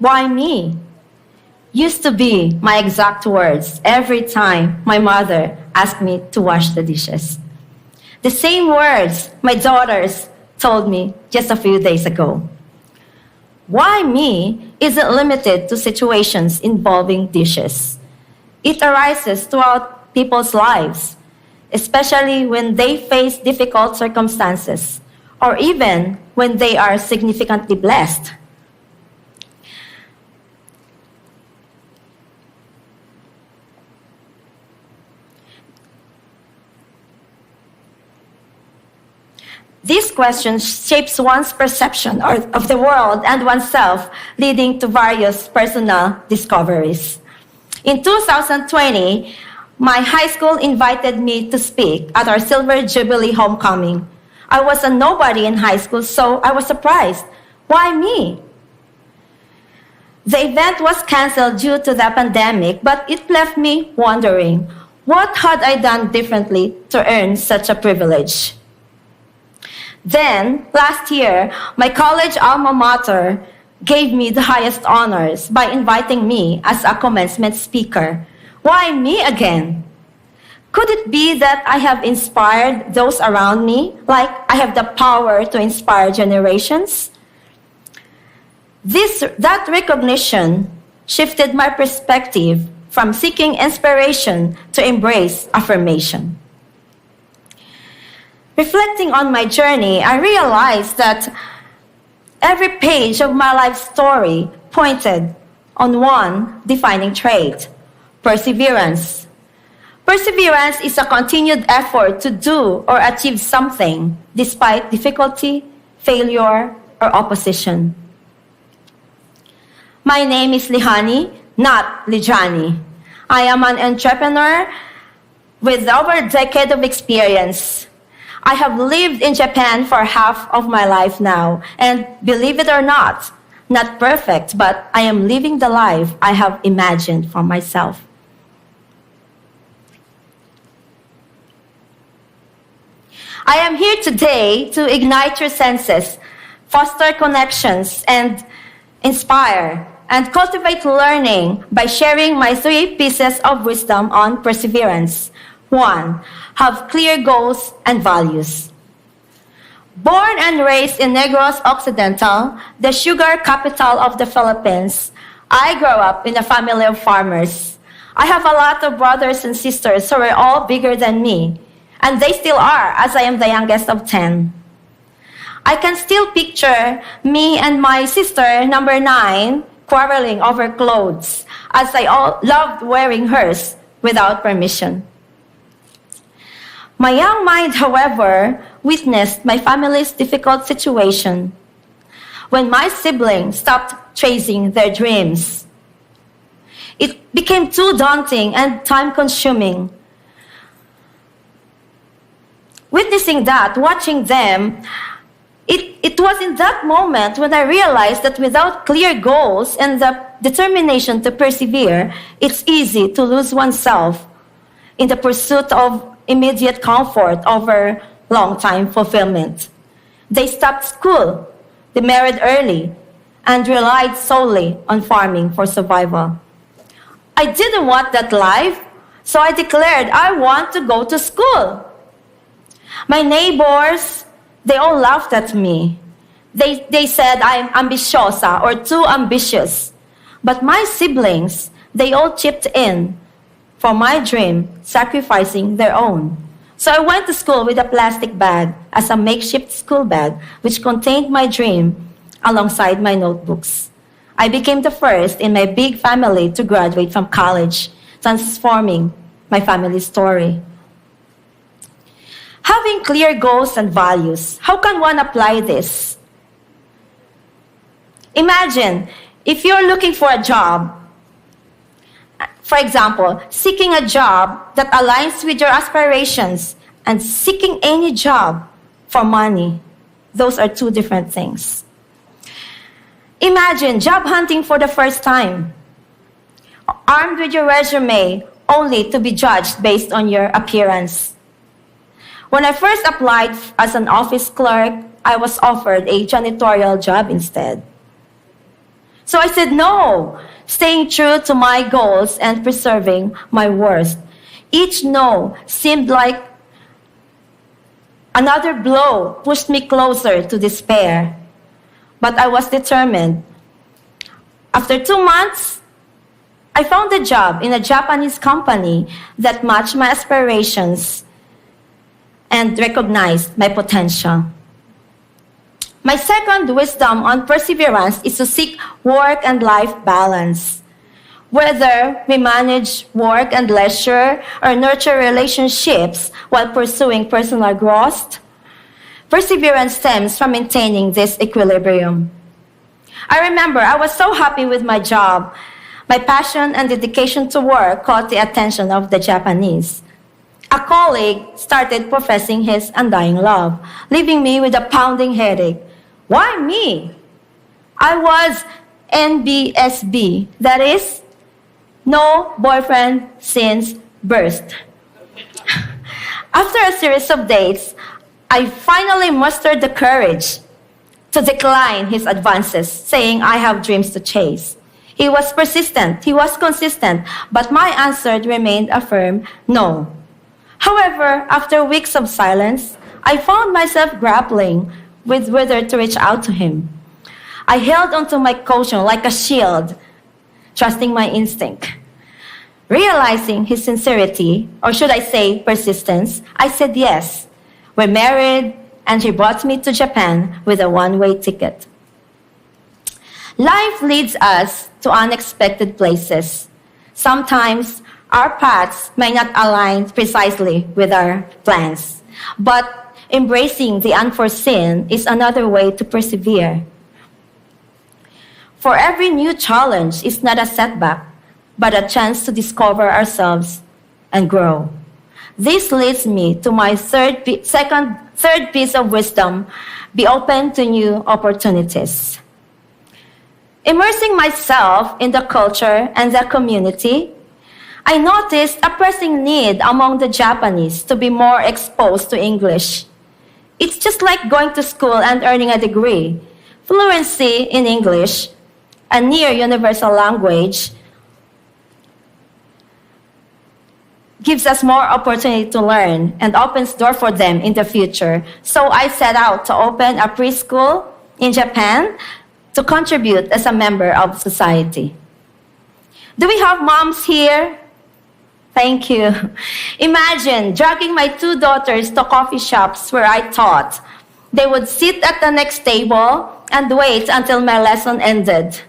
Why me? Used to be my exact words every time my mother asked me to wash the dishes. The same words my daughters told me just a few days ago. Why me isn't limited to situations involving dishes. It arises throughout people's lives, especially when they face difficult circumstances or even when they are significantly blessed. These questions shapes one's perception of the world and oneself, leading to various personal discoveries. In 2020, my high school invited me to speak at our Silver Jubilee homecoming. I was a nobody in high school, so I was surprised. Why me? The event was canceled due to the pandemic, but it left me wondering, what had I done differently to earn such a privilege? Then, last year, my college alma mater gave me the highest honors by inviting me as a commencement speaker. Why me again? Could it be that I have inspired those around me, like I have the power to inspire generations? That recognition shifted my perspective from seeking inspiration to embrace affirmation. Reflecting on my journey, I realized that every page of my life story pointed on one defining trait: perseverance. Perseverance is a continued effort to do or achieve something despite difficulty, failure, or opposition. My name is Lihani, not Lijani. I am an entrepreneur with over a decade of experience. I have lived in Japan for half of my life now, and believe it or not perfect, but I am living the life I have imagined for myself. I am here today to ignite your senses, foster connections, and inspire and cultivate learning by sharing my 3 pieces of wisdom on perseverance. 1, have clear goals and values. Born and raised in Negros Occidental, the sugar capital of the Philippines, I grew up in a family of farmers. I have a lot of brothers and sisters who are all bigger than me, and they still are, as I am the youngest of 10. I can still picture me and my sister, number 9, quarreling over clothes, as I all loved wearing hers without permission. My young mind, however, witnessed my family's difficult situation when my siblings stopped chasing their dreams. It became too daunting and time-consuming. Witnessing that, watching them, it was in that moment when I realized that without clear goals and the determination to persevere, it's easy to lose oneself in the pursuit of immediate comfort over long-time fulfillment. They stopped school, they married early, and relied solely on farming for survival. I didn't want that life, so I declared I want to go to school. My neighbors, they all laughed at me. They said I'm ambiciosa or too ambitious. But my siblings, they all chipped in for my dream, sacrificing their own. So I went to school with a plastic bag as a makeshift school bag, which contained my dream alongside my notebooks. I became the first in my big family to graduate from college, transforming my family story. Having clear goals and values, how can one apply this? Imagine if you're looking for a job. For example, seeking a job that aligns with your aspirations and seeking any job for money. Those are 2 different things. Imagine job hunting for the first time, armed with your resume only to be judged based on your appearance. When I first applied as an office clerk, I was offered a janitorial job instead. So I said no, staying true to my goals and preserving my worth. Each no seemed like another blow pushed me closer to despair. But I was determined. After 2 months, I found a job in a Japanese company that matched my aspirations and recognized my potential. My second wisdom on perseverance is to seek work and life balance. Whether we manage work and leisure or nurture relationships while pursuing personal growth, perseverance stems from maintaining this equilibrium. I remember I was so happy with my job. My passion and dedication to work caught the attention of the Japanese. A colleague started professing his undying love, leaving me with a pounding headache. Why me? I was NBSB, that is, no boyfriend since birth. After a series of dates, I finally mustered the courage to decline his advances, saying I have dreams to chase. He was persistent, he was consistent, but my answer remained a firm no. However, after weeks of silence, I found myself grappling with whether to reach out to him. I held onto my caution like a shield, trusting my instinct. Realizing his sincerity, or should I say persistence, I said yes. We're married, and he brought me to Japan with a one-way ticket. Life leads us to unexpected places. Sometimes our paths may not align precisely with our plans, but embracing the unforeseen is another way to persevere. For every new challenge is not a setback, but a chance to discover ourselves and grow. This leads me to my third piece of wisdom: be open to new opportunities. Immersing myself in the culture and the community, I noticed a pressing need among the Japanese to be more exposed to English. It's just like going to school and earning a degree. Fluency in English, a near universal language, gives us more opportunity to learn and opens door for them in the future. So I set out to open a preschool in Japan to contribute as a member of society. Do we have moms here? Thank you. Imagine dragging my 2 daughters to coffee shops where I taught. They would sit at the next table and wait until my lesson ended.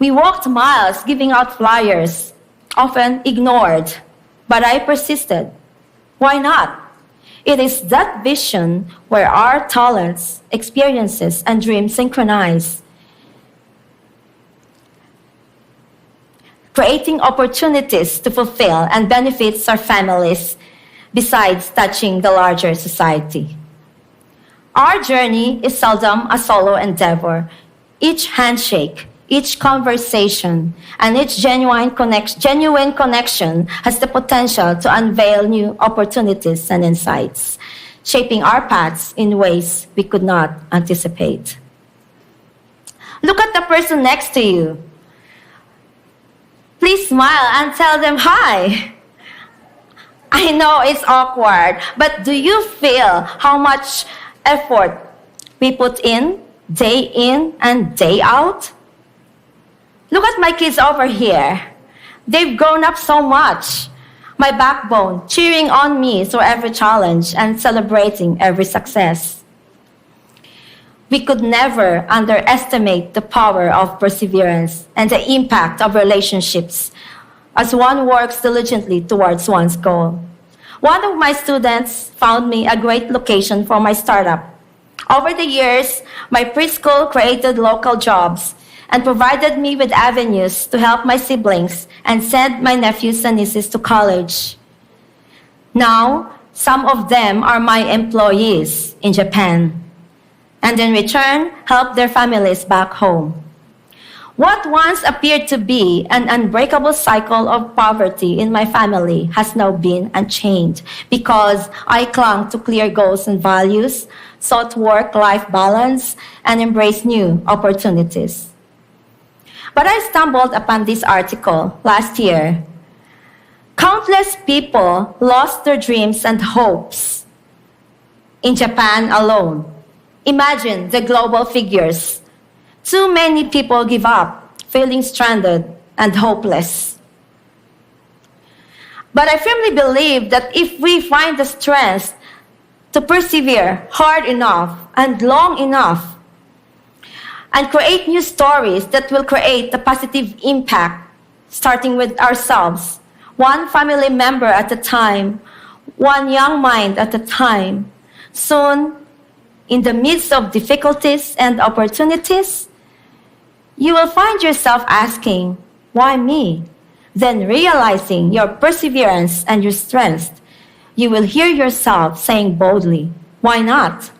We walked miles giving out flyers, often ignored, but I persisted. Why not? It is that vision where our talents, experiences, and dreams synchronize, creating opportunities to fulfill and benefits our families, besides touching the larger society. Our journey is seldom a solo endeavor. Each handshake, each conversation, and each genuine connection has the potential to unveil new opportunities and insights, shaping our paths in ways we could not anticipate. Look at the person next to you. Please smile and tell them hi. I know it's awkward, but do you feel how much effort we put in and day out? Look at my kids over here. They've grown up so much. My backbone, cheering on me through every challenge and celebrating every success. We could never underestimate the power of perseverance and the impact of relationships as one works diligently towards one's goal. One of my students found me a great location for my startup. Over the years, my preschool created local jobs and provided me with avenues to help my siblings and send my nephews and nieces to college. Now, some of them are my employees in Japan, and in return, help their families back home. What once appeared to be an unbreakable cycle of poverty in my family has now been unchained because I clung to clear goals and values, sought work-life balance, and embraced new opportunities. But I stumbled upon this article last year. Countless people lost their dreams and hopes in Japan alone. Imagine the global figures. Too many people give up, feeling stranded and hopeless. But I firmly believe that if we find the strength to persevere hard enough and long enough, and create new stories that will create a positive impact, starting with ourselves, one family member at a time, one young mind at a time. Soon, in the midst of difficulties and opportunities, you will find yourself asking, why me? Then realizing your perseverance and your strength, you will hear yourself saying boldly, why not?